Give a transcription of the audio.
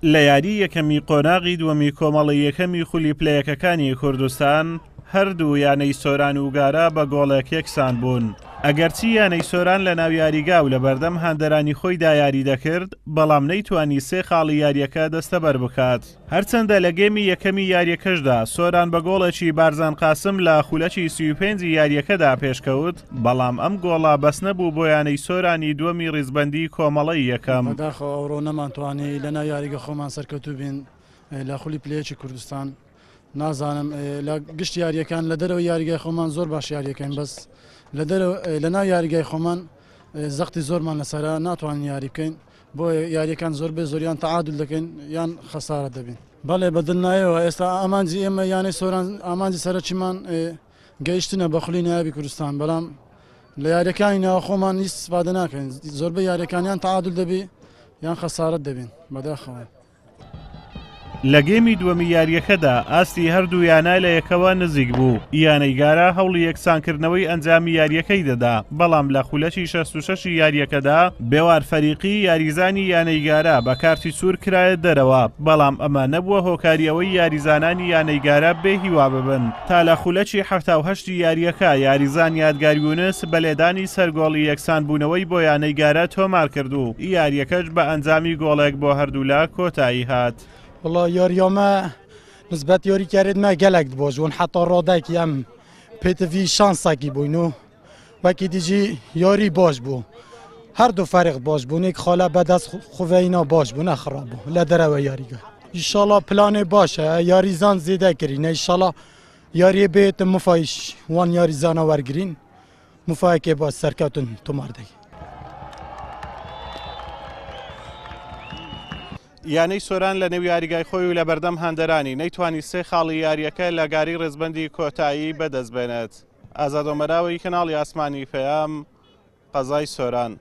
لە یاری یەکەمی قۆناغی دووەمی کۆمەڵی یەکەمی خولی پلەیەکەکانی کوردستان هەردوو یانەی سۆران و گارە بە گۆڵێک یەکسان بوون. ئەگەرچی یانەی سۆران لە ناو یاریگا و لە بەردەم هەندەرانی خۆیدا یاری دەکرد، بەڵام نەیتوانی سێ خاڵی یاریەکە دەستەبەر بکات. هەرچەندە لە گێمی یەکەمی یاریەکەشدا سۆران بە گۆڵێکی بارزان قاسم لە خولەکی 35 یاریەکەدا پێشکەوت، بەڵام ئەم گۆڵا بەس نەبوو بۆ یانەی سۆرانی دووەمی ڕیزبەندی کۆمەڵەی یەکەم. بەداخەوە ئەوڕۆ نەمانتوانی لەناو یاریگە خۆمان سەرکەوتوو بین لە خولی پلەیەکی کوردستان. نازانم لە گشت یاریەکان لە دەرەوە یاریگای خۆمان زۆر باش یاریەکەین، بەس لە ناو یاریگای خۆمان زەختی زۆرمان لەسەرا ناتوانین یاری بکەین، بۆ یاریەکان زۆر بێ زۆریان تەعادل دەکەین یان خەسارە دەبین. بەڵێ بەدڵنایەوە ئێستا ئامانجی ئێمە یانەی سۆران ئامانجی سەرچیمان گەیشتنە بە خولی نایابی کوردستان، بەڵام لە یاریەکانی ناوە خۆمان هیچ استفادە ناکەین. زۆربەی یاریەکانیان تەعادل دەبی یان خەسارەت دەبین. بەداخەوە لە گێمی دووەمی یاریەکەدا ئاستی هەردوو یانە لە یەکەوە نزیک بوو. یانەی گارە هەوڵی یەکسانکردنەوەی ئەنجامی یاریەکەی دەدا، بەڵام لە خولەکی 66 یاریەکەدا بێوار فەریقی یاریزانی یانەی گارە بە کارتی سوور کرایە دەرەوە، بەڵام ئەمە نەبووە هۆکاریەوەی یاریزانانی یانەی گارە بێهیوا ببن. تا لە خولەکی 78 یاریەکە یاریزان یادگار یونس بە لێدانی سەرگۆڵی یەکسان بوونەوەی بۆ یانەی گارە تۆمار کردو. یاریەکەش بە ئەنجامی گۆڵێک بۆ هەردوو لا کۆتایی هات. والله یاریامە نسبەت یاریکاریدمە gelek dibojbûn heta radekî em pêtivî şansekî bûyn û wekî dijî yarî baş bû. Her du feriq baş bûn, êk xala bedest xweyîna baş bû ne xirab bû li dereve yarîge. İnşallah planê baş e, yarîzan zêde kirîne, İnşallah yariyê bêtin mufayîş wan yarîzana wergirîn, mufayekê baş serkewtin tomardekî. یانەی سۆران لە نێو یاریگای خۆی و لە بەردەم هەندەرانی نەیتوانی سێ خاڵی یاریەکە لە گاری ڕێزبەندی کۆتایی بەدەست بێنێت. ئازادۆمەراوی کەناڵی ئاسمانی پەیام، قەزای سۆران.